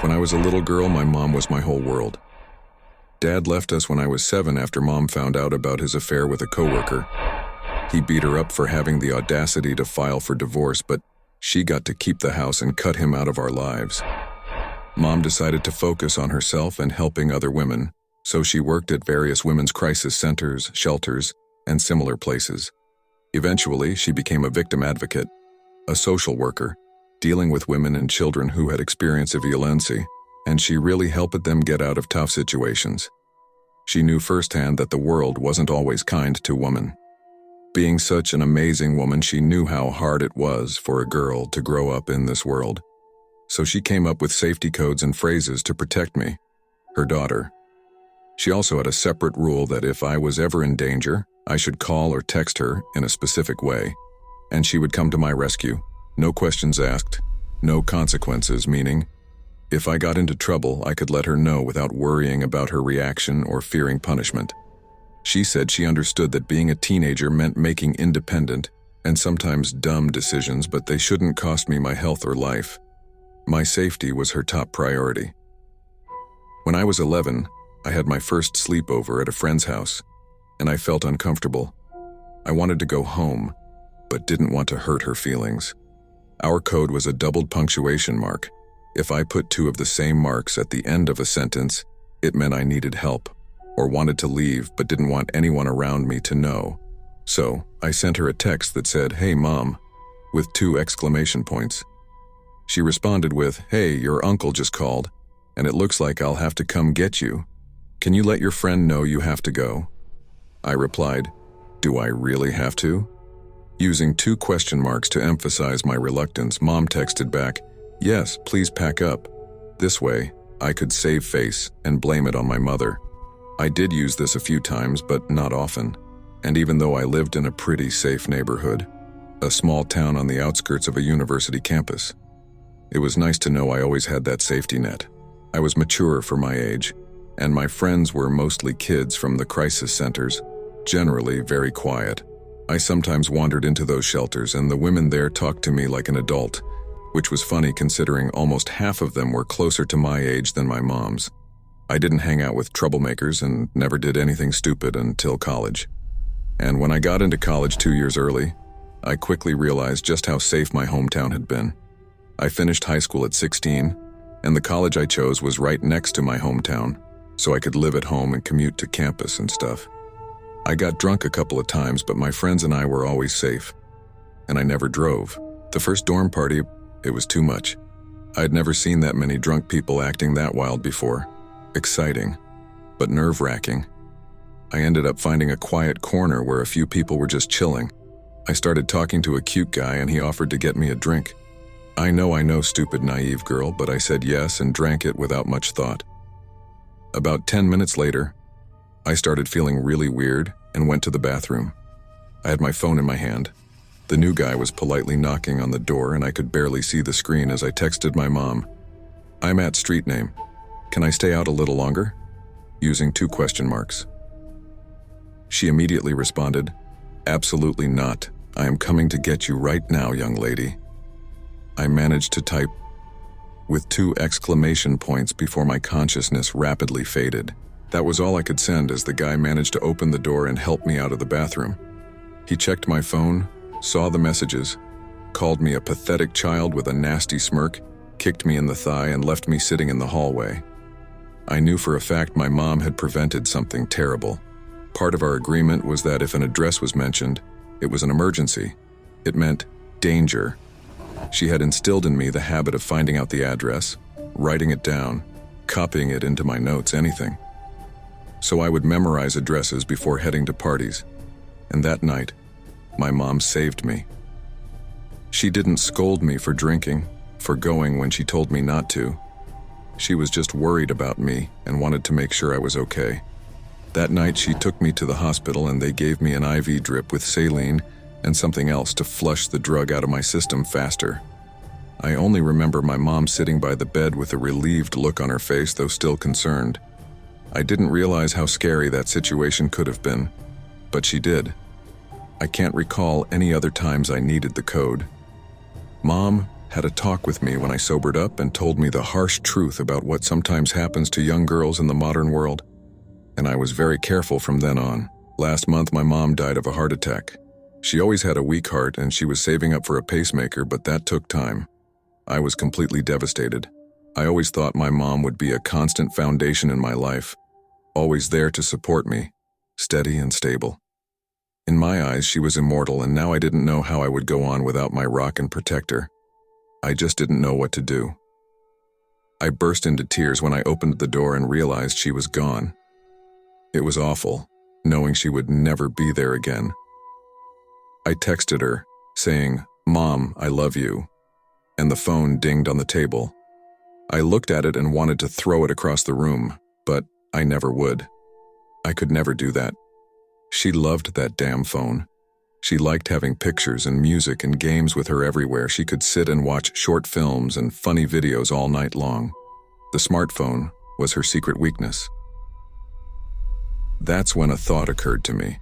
When I was a little girl, my mom was my whole world. Dad left us when I was 7 after Mom found out about his affair with a coworker. He beat her up for having the audacity to file for divorce, but she got to keep the house and cut him out of our lives. Mom decided to focus on herself and helping other women, so she worked at various women's crisis centers, shelters, and similar places. Eventually, she became a victim advocate, a social worker, dealing with women and children who had experienced violence, and she really helped them get out of tough situations. She knew firsthand that the world wasn't always kind to women. Being such an amazing woman, she knew how hard it was for a girl to grow up in this world. So she came up with safety codes and phrases to protect me, her daughter. She also had a separate rule that if I was ever in danger, I should call or text her in a specific way, and she would come to my rescue. No questions asked, no consequences, meaning if I got into trouble, I could let her know without worrying about her reaction or fearing punishment. She said she understood that being a teenager meant making independent and sometimes dumb decisions, but they shouldn't cost me my health or life. My safety was her top priority. When I was 11, I had my first sleepover at a friend's house, and I felt uncomfortable. I wanted to go home, but didn't want to hurt her feelings. Our code was a doubled punctuation mark. If I put 2 of the same marks at the end of a sentence, it meant I needed help, or wanted to leave but didn't want anyone around me to know. So, I sent her a text that said, "Hey Mom," with 2 exclamation points. She responded with, "Hey, your uncle just called, and it looks like I'll have to come get you. Can you let your friend know you have to go?" I replied, "Do I really have to?" Using 2 question marks to emphasize my reluctance, Mom texted back, "Yes, please pack up." This way, I could save face and blame it on my mother. I did use this a few times, but not often. And even though I lived in a pretty safe neighborhood, a small town on the outskirts of a university campus, it was nice to know I always had that safety net. I was mature for my age, and my friends were mostly kids from the crisis centers, generally very quiet. I sometimes wandered into those shelters, and the women there talked to me like an adult, which was funny considering almost half of them were closer to my age than my mom's. I didn't hang out with troublemakers and never did anything stupid until college. And when I got into college 2 years early, I quickly realized just how safe my hometown had been. I finished high school at 16, and the college I chose was right next to my hometown, so I could live at home and commute to campus and stuff. I got drunk a couple of times, but my friends and I were always safe, and I never drove. The first dorm party, it was too much. I'd never seen that many drunk people acting that wild before. Exciting, but nerve-wracking. I ended up finding a quiet corner where a few people were just chilling. I started talking to a cute guy and he offered to get me a drink. I know, stupid, naive girl, but I said yes and drank it without much thought. About 10 minutes later, I started feeling really weird and went to the bathroom. I had my phone in my hand. The new guy was politely knocking on the door and I could barely see the screen as I texted my mom, "I'm at street name. Can I stay out a little longer?" using 2 question marks. She immediately responded, "Absolutely not. I am coming to get you right now, young lady." I managed to type with 2 exclamation points before my consciousness rapidly faded. That was all I could send as the guy managed to open the door and help me out of the bathroom. He checked my phone, saw the messages, called me a pathetic child with a nasty smirk, kicked me in the thigh, and left me sitting in the hallway. I knew for a fact my mom had prevented something terrible. Part of our agreement was that if an address was mentioned, it was an emergency. It meant danger. She had instilled in me the habit of finding out the address, writing it down, copying it into my notes, anything. So I would memorize addresses before heading to parties. And that night, my mom saved me. She didn't scold me for drinking, for going when she told me not to. She was just worried about me and wanted to make sure I was okay. That night, she took me to the hospital and they gave me an IV drip with saline and something else to flush the drug out of my system faster. I only remember my mom sitting by the bed with a relieved look on her face, though still concerned. I didn't realize how scary that situation could have been, but she did. I can't recall any other times I needed the code. Mom, had a talk with me when I sobered up and told me the harsh truth about what sometimes happens to young girls in the modern world. And I was very careful from then on. Last month, my mom died of a heart attack. She always had a weak heart and she was saving up for a pacemaker, but that took time. I was completely devastated. I always thought my mom would be a constant foundation in my life, always there to support me, steady and stable. In my eyes, she was immortal, and now I didn't know how I would go on without my rock and protector. I just didn't know what to do. I burst into tears when I opened the door and realized she was gone. It was awful, knowing she would never be there again. I texted her, saying, "Mom, I love you," and the phone dinged on the table. I looked at it and wanted to throw it across the room, but I never would. I could never do that. She loved that damn phone. She liked having pictures and music and games with her everywhere. She could sit and watch short films and funny videos all night long. The smartphone was her secret weakness. That's when a thought occurred to me.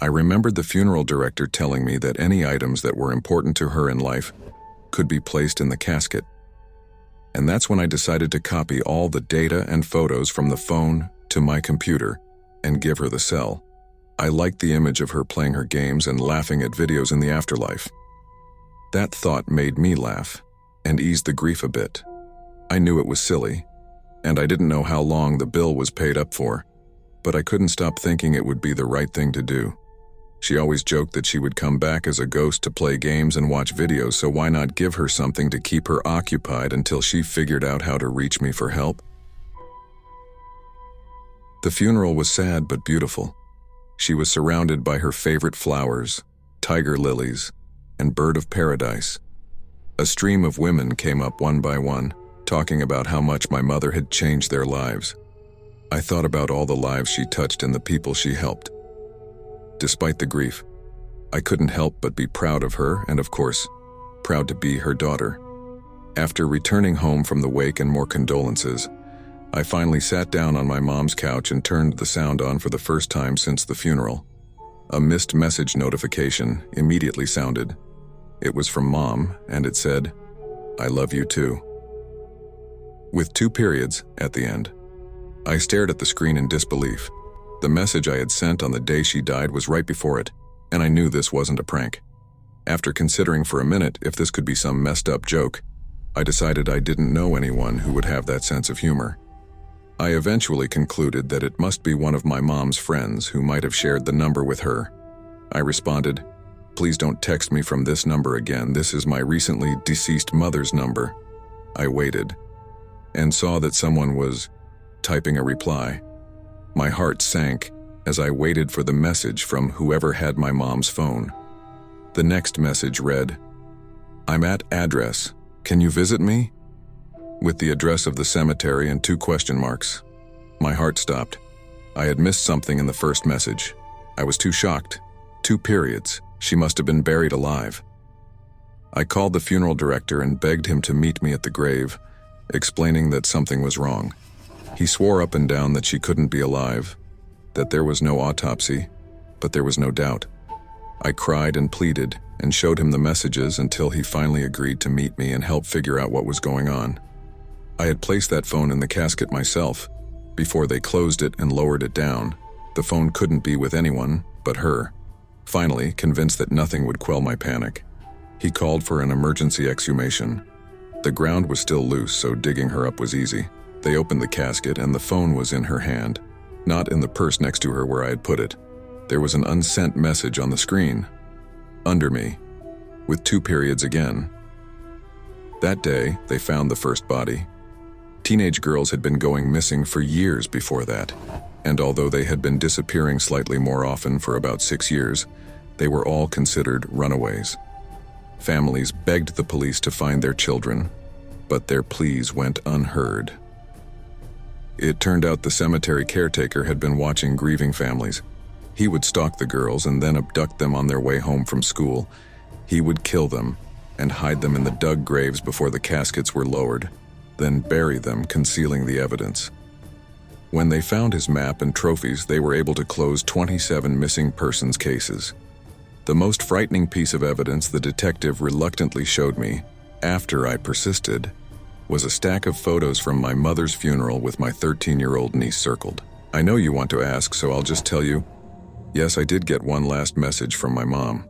I remembered the funeral director telling me that any items that were important to her in life could be placed in the casket. And that's when I decided to copy all the data and photos from the phone to my computer and give her the cell. I liked the image of her playing her games and laughing at videos in the afterlife. That thought made me laugh and eased the grief a bit. I knew it was silly, and I didn't know how long the bill was paid up for, but I couldn't stop thinking it would be the right thing to do. She always joked that she would come back as a ghost to play games and watch videos, so why not give her something to keep her occupied until she figured out how to reach me for help? The funeral was sad but beautiful. She was surrounded by her favorite flowers, tiger lilies, and bird of paradise. A stream of women came up one by one, talking about how much my mother had changed their lives. I thought about all the lives she touched and the people she helped. Despite the grief, I couldn't help but be proud of her and, of course, proud to be her daughter. After returning home from the wake and more condolences, I finally sat down on my mom's couch and turned the sound on for the first time since the funeral. A missed message notification immediately sounded. It was from Mom, and it said, "I love you too," with 2 periods at the end. I stared at the screen in disbelief. The message I had sent on the day she died was right before it, and I knew this wasn't a prank. After considering for a minute if this could be some messed up joke, I decided I didn't know anyone who would have that sense of humor. I eventually concluded that it must be one of my mom's friends who might have shared the number with her. I responded, "Please don't text me from this number again. This is my recently deceased mother's number." I waited and saw that someone was typing a reply. My heart sank as I waited for the message from whoever had my mom's phone. The next message read, "I'm at address. Can you visit me?" with the address of the cemetery and 2 question marks. My heart stopped. I had missed something in the first message. I was too shocked. 2 periods. She must have been buried alive. I called the funeral director and begged him to meet me at the grave, explaining that something was wrong. He swore up and down that she couldn't be alive, that there was no autopsy, but there was no doubt. I cried and pleaded and showed him the messages until he finally agreed to meet me and help figure out what was going on. I had placed that phone in the casket myself. Before they closed it and lowered it down, the phone couldn't be with anyone but her. Finally, convinced that nothing would quell my panic, he called for an emergency exhumation. The ground was still loose, so digging her up was easy. They opened the casket and the phone was in her hand, not in the purse next to her where I had put it. There was an unsent message on the screen, "Under me," with 2 periods again. That day, they found the first body. Teenage girls had been going missing for years before that, and although they had been disappearing slightly more often for about 6 years, they were all considered runaways. Families begged the police to find their children, but their pleas went unheard. It turned out the cemetery caretaker had been watching grieving families. He would stalk the girls and then abduct them on their way home from school. He would kill them and hide them in the dug graves before the caskets were lowered, then bury them, concealing the evidence. When they found his map and trophies, they were able to close 27 missing persons cases. The most frightening piece of evidence the detective reluctantly showed me after I persisted, was a stack of photos from my mother's funeral with my 13-year-old niece circled. I know you want to ask, so I'll just tell you, yes, I did get one last message from my mom.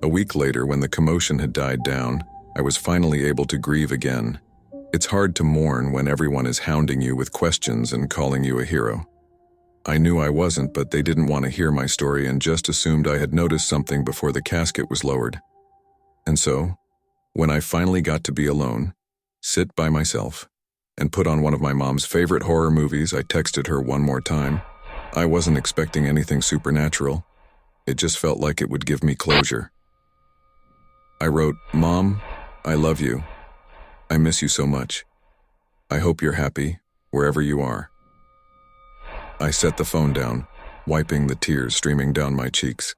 A week later, when the commotion had died down, I was finally able to grieve again. It's hard to mourn when everyone is hounding you with questions and calling you a hero. I knew I wasn't, but they didn't want to hear my story and just assumed I had noticed something before the casket was lowered. And so, when I finally got to be alone, sit by myself, and put on one of my mom's favorite horror movies, I texted her one more time. I wasn't expecting anything supernatural. It just felt like it would give me closure. I wrote, "Mom, I love you. I miss you so much. I hope you're happy, wherever you are." I set the phone down, wiping the tears streaming down my cheeks.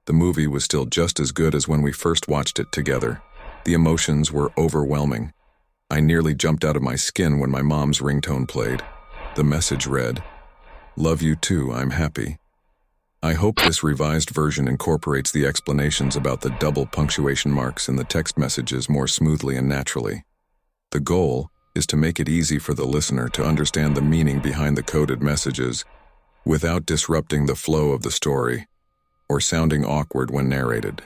The movie was still just as good as when we first watched it together. The emotions were overwhelming. I nearly jumped out of my skin when my mom's ringtone played. The message read, "Love you too, I'm happy." I hope this revised version incorporates the explanations about the double punctuation marks in the text messages more smoothly and naturally. The goal is to make it easy for the listener to understand the meaning behind the coded messages without disrupting the flow of the story or sounding awkward when narrated.